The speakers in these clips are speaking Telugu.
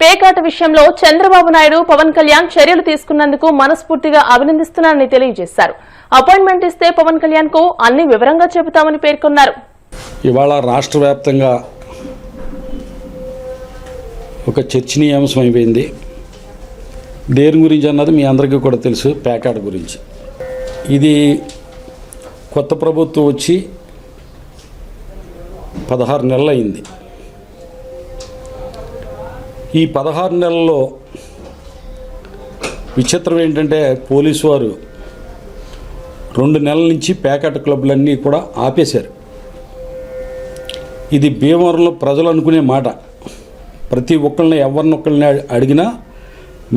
పేకాట విషయంలో చంద్రబాబు నాయుడు పవన్ కళ్యాణ్ చర్యలు తీసుకున్నందుకు మనస్ఫూర్తిగా అభినందిస్తున్నానని తెలియజేశారు. అపాయింట్మెంట్ ఇస్తే పవన్ కళ్యాణ్ కు అన్ని వివరంగా చెబుతామని పేర్కొన్నారు. ఇవాళ రాష్ట్ర వ్యాప్తంగా ఒక చర్చనీయాంశం అయిపోయింది. దేని గురించి అన్నది మీ అందరికీ కూడా తెలుసు. పేకాట గురించి. ఇది కొత్త ప్రభుత్వం వచ్చి 16 నెలలు అయింది. ఈ 16 నెలల్లో విచిత్రం ఏంటంటే పోలీసు వారు 2 నెలల నుంచి పేకాట క్లబ్లన్నీ కూడా ఆపేశారు. ఇది భీమవరంలో ప్రజలు అనుకునే మాట. ప్రతి ఒక్కరిని ఎవరినొక్కరిని అడిగినా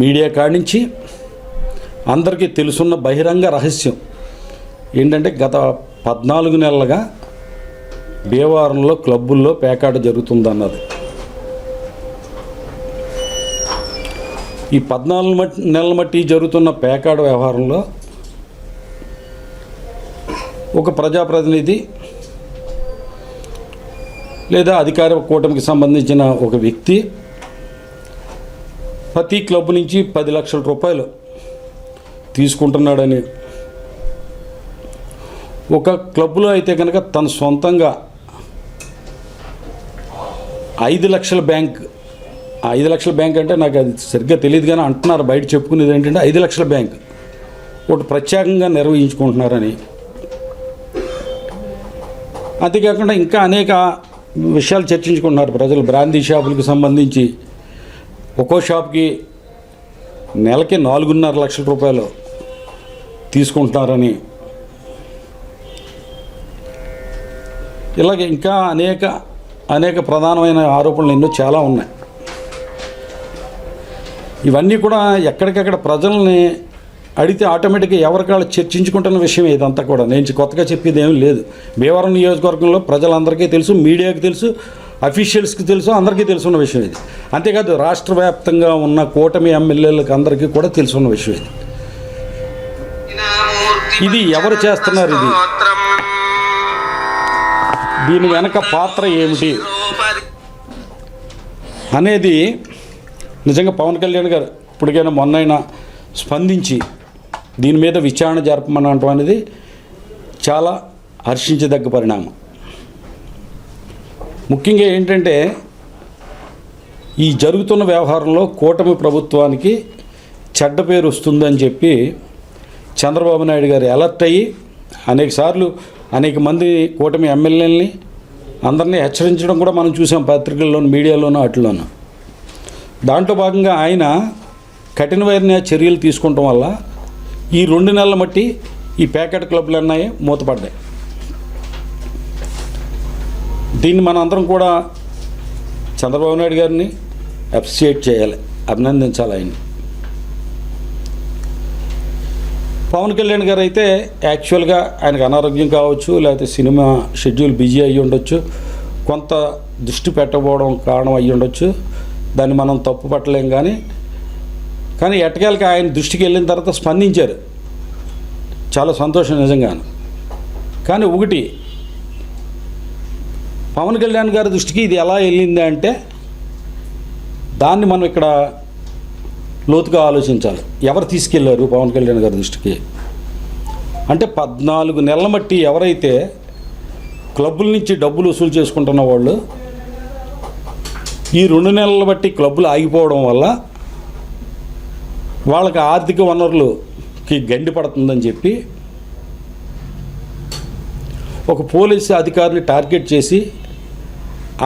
మీడియా కాడి నుంచి అందరికీ తెలుసున్న బహిరంగ రహస్యం ఏంటంటే గత 14 నెలలుగా భీమవరంలో క్లబ్బుల్లో పేకాట జరుగుతుందన్నది. ఈ 14 నెలల మట్టి జరుగుతున్న పేకాట వ్యవహారంలో ఒక ప్రజాప్రతినిధి లేదా అధికార కూటమికి సంబంధించిన ఒక వ్యక్తి ప్రతి క్లబ్ నుంచి 10 లక్షల రూపాయలు తీసుకుంటున్నాడని, ఒక క్లబ్లో అయితే కనుక తన సొంతంగా 5 లక్షల బ్యాంక్, 5 లక్షల బ్యాంక్ అంటే నాకు అది సరిగ్గా తెలియదు కానీ అంటున్నారు, బయట చెప్పుకునేది ఏంటంటే 5 లక్షల బ్యాంక్ ఒకటి ప్రత్యేకంగా నిర్వహించుకుంటున్నారని. అంతేకాకుండా ఇంకా అనేక విషయాలు చర్చించుకుంటున్నారు ప్రజలు. బ్రాందీ షాపులకు సంబంధించి ఒక్కో షాప్కి నెలకి 4.5 లక్షల రూపాయలు తీసుకుంటున్నారని, ఇలాగే ఇంకా అనేక ప్రధానమైన ఆరోపణలు ఎన్నో చాలా ఉన్నాయి. ఇవన్నీ కూడా ఎక్కడికక్కడ ప్రజల్ని అడిగితే ఆటోమేటిక్గా ఎవరికాళ్ళు చర్చించుకుంటున్న విషయం ఇదంతా కూడా. నేను కొత్తగా చెప్పేది ఏమీ లేదు. భీమవరం నియోజకవర్గంలో ప్రజలందరికీ తెలుసు, మీడియాకి తెలుసు, అఫీషియల్స్కి తెలుసు, అందరికీ తెలుసున్న విషయం ఇది. అంతేకాదు రాష్ట్ర వ్యాప్తంగా ఉన్న కూటమి ఎమ్మెల్యేలకు అందరికీ కూడా తెలుసున్న విషయం ఇది. ఇది ఎవరు చేస్తున్నారు, ఇది దీని వెనక పాత్ర ఏమిటి అనేది నిజంగా పవన్ కళ్యాణ్ గారు ఇప్పటికైనా మొన్నైనా స్పందించి దీని మీద విచారణ జరపమనడం అనేది చాలా హర్షించదగ్గ పరిణామం. ముఖ్యంగా ఏంటంటే ఈ జరుగుతున్న వ్యవహారంలో కూటమి ప్రభుత్వానికి చెడ్డ పేరు వస్తుందని చెప్పి చంద్రబాబు నాయుడు గారు అలర్ట్ అయ్యి అనేక మంది కూటమి ఎమ్మెల్యేలని అందరినీ హెచ్చరించడం కూడా మనం చూసాం పత్రికల్లోనూ, మీడియాలోనూ, వాటిలోనూ. దాంట్లో భాగంగా ఆయన కఠినమైన చర్యలు తీసుకోవటం వల్ల ఈ 2 నెలల మట్టి ఈ పేకాట క్లబ్లు అన్నాయి మూతపడ్డాయి. దీన్ని మన అందరం కూడా చంద్రబాబు నాయుడు గారిని అప్రిషియేట్ చేయాలి, అభినందించాలి ఆయన్ని. పవన్ కళ్యాణ్ గారు అయితే యాక్చువల్గా ఆయనకు అనారోగ్యం కావచ్చు, లేకపోతే సినిమా షెడ్యూల్ బిజీ అయ్యి ఉండొచ్చు, కొంత దృష్టి పెట్టకపోవడం కారణం అయ్యి ఉండొచ్చు. దాన్ని మనం తప్పు పట్టలేం. కానీ ఎట్టకేలకి ఆయన దృష్టికి వెళ్ళిన తర్వాత స్పందించారు. చాలా సంతోషం నిజంగాను. కానీ ఒకటి, పవన్ కళ్యాణ్ గారి దృష్టికి ఇది ఎలా వెళ్ళింది అంటే దాన్ని మనం ఇక్కడ లోతుగా ఆలోచించాలి. ఎవరు తీసుకెళ్లారు పవన్ కళ్యాణ్ గారి దృష్టికి అంటే 14 నెలల మట్టి ఎవరైతే క్లబ్బుల నుంచి డబ్బులు వసూలు చేసుకుంటున్న వాళ్ళు ఈ 2 నెలల బట్టి క్లబ్బులు ఆగిపోవడం వల్ల వాళ్ళకి ఆర్థిక వనరులకి గండి పడుతుందని చెప్పి ఒక పోలీసు అధికారిని టార్గెట్ చేసి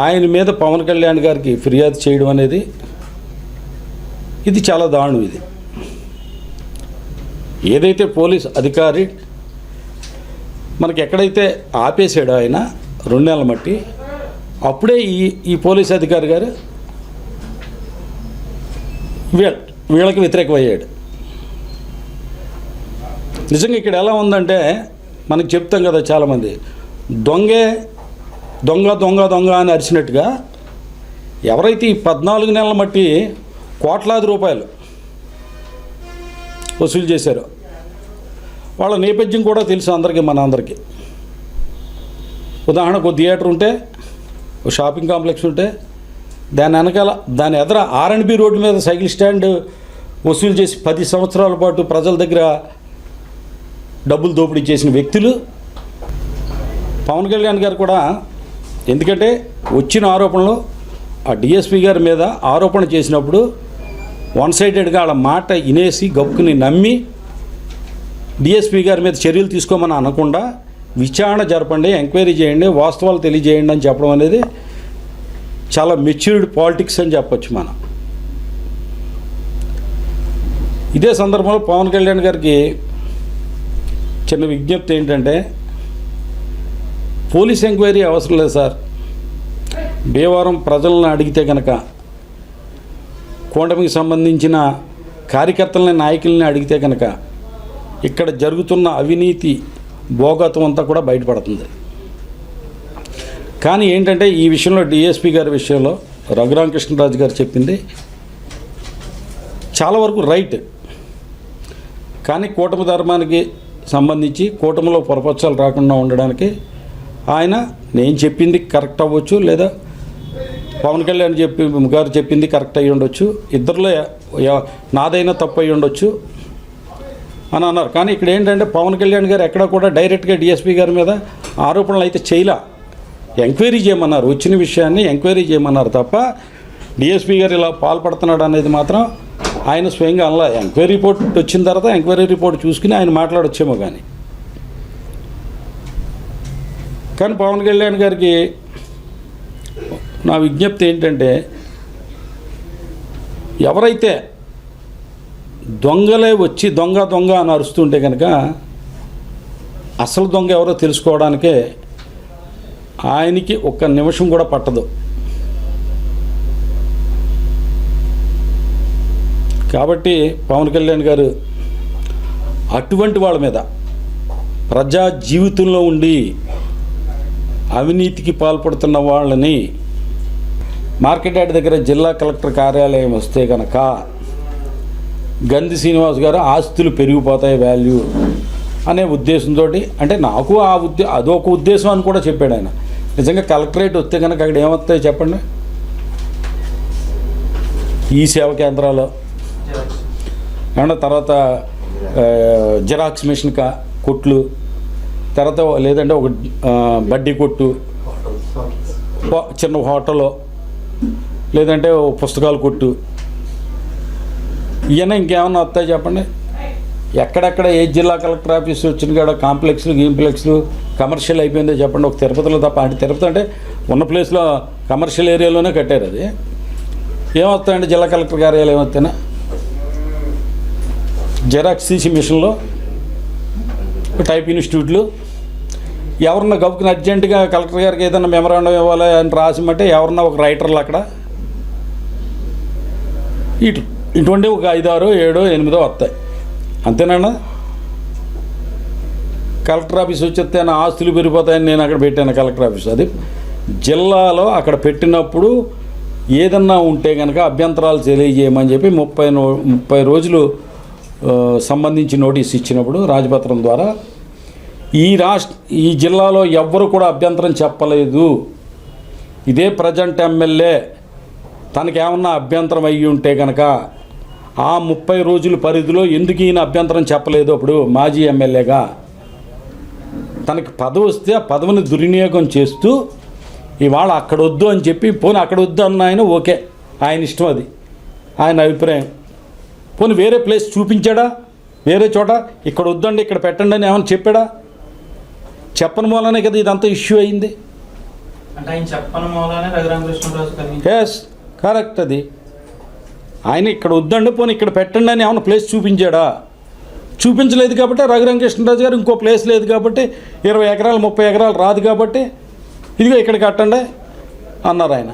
ఆయన మీద పవన్ కళ్యాణ్ గారికి ఫిర్యాదు చేయడం అనేది ఇది చాలా దారుణం. ఇది ఏదైతే పోలీస్ అధికారి మనకి ఎక్కడైతే ఆపేసాడో ఆయన 2 నెలల మట్టి, అప్పుడే ఈ పోలీస్ అధికారి గారు వీళ్ళకి వ్యతిరేకమయ్యాడు. నిజంగా ఇక్కడ ఎలా ఉందంటే మనకు చెప్తాం కదా చాలామంది, దొంగ దొంగ దొంగ అని అరిచినట్టుగా ఎవరైతే ఈ 14 నెలల మట్టి కోట్లాది రూపాయలు వసూలు చేశారో వాళ్ళ నేపథ్యం కూడా తెలుసు అందరికీ, మన అందరికీ. ఉదాహరణకు థియేటర్ ఉంటే, షాపింగ్ కాంప్లెక్స్ ఉంటే దాని ఎదుర R&B రోడ్డు మీద సైకిల్ స్టాండ్ వసూలు చేసి 10 సంవత్సరాల పాటు ప్రజల దగ్గర డబ్బులు దోపిడీ చేసిన వ్యక్తులు. పవన్ కళ్యాణ్ గారు కూడా, ఎందుకంటే వచ్చిన ఆరోపణలు ఆ డిఎస్పీ గారి మీద ఆరోపణ చేసినప్పుడు వన్ సైడెడ్గా వాళ్ళ మాట వినేసి గప్పుకుని నమ్మి డిఎస్పీ గారి మీద చర్యలు తీసుకోమని అనకుండా విచారణ జరపండి, ఎంక్వైరీ చేయండి, వాస్తవాలు తెలియజేయండి అని చెప్పడం అనేది చాలా మెచ్యూర్డ్ పాలిటిక్స్ అని చెప్పొచ్చు మనం. ఇదే సందర్భంలో పవన్ కళ్యాణ్ గారికి చిన్న విజ్ఞప్తి ఏంటంటే, పోలీస్ ఎంక్వైరీ అవసరం లేదు సార్. భీమవరం ప్రజలను అడిగితే కనుక, కూటమికి సంబంధించిన కార్యకర్తలని నాయకుల్ని అడిగితే కనుక ఇక్కడ జరుగుతున్న అవినీతి భోగతం అంతా కూడా బయటపడుతుంది. కానీ ఏంటంటే ఈ విషయంలో డిఎస్పీ గారి విషయంలో రఘురామకృష్ణరాజు గారు చెప్పింది చాలా వరకు రైట్. కానీ కూటమి ధర్మానికి సంబంధించి కూటమిలో పొరపచ్చాలు రాకుండా ఉండడానికి ఆయన నేను చెప్పింది కరెక్ట్ అవ్వచ్చు, లేదా పవన్ కళ్యాణ్ గారు చెప్పింది కరెక్ట్ అయ్యి ఉండొచ్చు, ఇద్దరిలో నాదైనా తప్పు అయ్యి ఉండొచ్చు అని అన్నారు. కానీ ఇక్కడ ఏంటంటే పవన్ కళ్యాణ్ గారు ఎక్కడ కూడా డైరెక్ట్గా డిఎస్పీ గారి మీద ఆరోపణలు అయితే చేయలా, ఎంక్వైరీ చేయమన్నారు. వచ్చిన విషయాన్ని ఎంక్వైరీ చేయమన్నారు తప్ప డిఎస్పీ గారు ఇలా పాల్పడుతున్నాడు అనేది మాత్రం ఆయన స్వయంగా అనలా. ఎంక్వైరీ రిపోర్ట్ వచ్చిన తర్వాత ఎంక్వైరీ రిపోర్ట్ చూసుకుని ఆయన మాట్లాడొచ్చేమో. కానీ పవన్ కళ్యాణ్ గారికి నా విజ్ఞప్తి ఏంటంటే, ఎవరైతే దొంగలే వచ్చి దొంగ దొంగ అని అరుస్తుంటే కనుక అసలు దొంగ ఎవరో తెలుసుకోవడానికే ఆయనకి ఒక్క నిమిషం కూడా పట్టదు. కాబట్టి పవన్ కళ్యాణ్ గారు అటువంటి వాళ్ళ మీద, ప్రజా జీవితంలో ఉండి అవినీతికి పాల్పడుతున్న వాళ్ళని, మార్కెట్ యార్డ్ దగ్గర జిల్లా కలెక్టర్ కార్యాలయం వస్తే కనుక గంధి శ్రీనివాస్ గారు ఆస్తులు పెరిగిపోతాయి వాల్యూ అనే ఉద్దేశంతో, అంటే నాకు అదొక ఉద్దేశం అని కూడా చెప్పాడు ఆయన. నిజంగా కలెక్టరేట్ వస్తే కనుక అక్కడ ఏమవుతాయి చెప్పండి? ఈ సేవా కేంద్రాలు ఏమన్నా, తర్వాత జిరాక్స్ మిషన్ కొట్లు, తర్వాత లేదంటే ఒక బడ్డీ కొట్టు, చిన్న హోటలు, లేదంటే పుస్తకాలు కొట్టు, ఇవన్నీ ఇంకేమన్నా వస్తాయి చెప్పండి? ఎక్కడెక్కడ ఏ జిల్లా కలెక్టర్ ఆఫీస్ వచ్చిన కాడ గీంప్లెక్స్లు కమర్షియల్ అయిపోయిందో చెప్పండి? ఒక తిరుపతిలో తప్ప. అంటే తిరుపతి అంటే ఉన్న ప్లేస్లో కమర్షియల్ ఏరియాలోనే కట్టారు. అది ఏమొస్తాయండి? జిల్లా కలెక్టర్ కార్యాలయం వస్తేనే జెరాక్స్ తీసి మిషన్లో, టైప్ ఇన్స్టిట్యూట్లు, ఎవరన్నా గబుకుని అర్జెంటుగా కలెక్టర్ గారికి ఏదైనా మెమరాండం ఇవ్వాలి అని రాసిమంటే ఎవరన్నా ఒక రైటర్లు అక్కడ ఇటువంటి ఒక 5, 6, 7, 8 వస్తాయి. అంతేనా? కలెక్టర్ ఆఫీస్ వచ్చేస్తే నా ఆస్తులు పెరిగిపోతాయని నేను అక్కడ పెట్టాను కలెక్టర్ ఆఫీస్. అది జిల్లాలో అక్కడ పెట్టినప్పుడు ఏదన్నా ఉంటే కనుక అభ్యంతరాలు తెలియజేయమని చెప్పి 30 రోజులు సంబంధించి నోటీస్ ఇచ్చినప్పుడు రాజపత్రం ద్వారా ఈ జిల్లాలో ఎవ్వరు కూడా అభ్యంతరం చెప్పలేదు. ఇదే ప్రజెంట్ ఎమ్మెల్యే తనకేమన్నా అభ్యంతరం అయ్యి ఉంటే కనుక ఆ 30 రోజుల పరిధిలో ఎందుకు ఈయన అభ్యంతరం చెప్పలేదు? అప్పుడు మాజీ ఎమ్మెల్యేగా తనకి పదవి వస్తే ఆ పదవిని దుర్వినియోగం చేస్తూ ఇవాళ అక్కడ వద్దు అని చెప్పి, పోనీ అక్కడ వద్దు అన్న ఆయన ఓకే, ఆయన ఇష్టం, అది ఆయన అభిప్రాయం. పోనీ వేరే ప్లేస్ చూపించాడా? వేరే చోట ఇక్కడ వద్దండి ఇక్కడ పెట్టండి అని ఏమైనా చెప్పాడా? చెప్పని మూలనే కదా ఇదంతా ఇష్యూ అయింది. Yes, correct. అది ఆయన ఇక్కడ వద్దండి పోనీ ఇక్కడ పెట్టండి అని ఏమైనా ప్లేస్ చూపించాడా? చూపించలేదు కాబట్టి రఘురామకృష్ణరాజు గారు ఇంకో ప్లేస్ లేదు కాబట్టి 20 ఎకరాలు 30 ఎకరాలు రాదు కాబట్టి ఇదిగో ఇక్కడ కట్టండి అన్నారు ఆయన.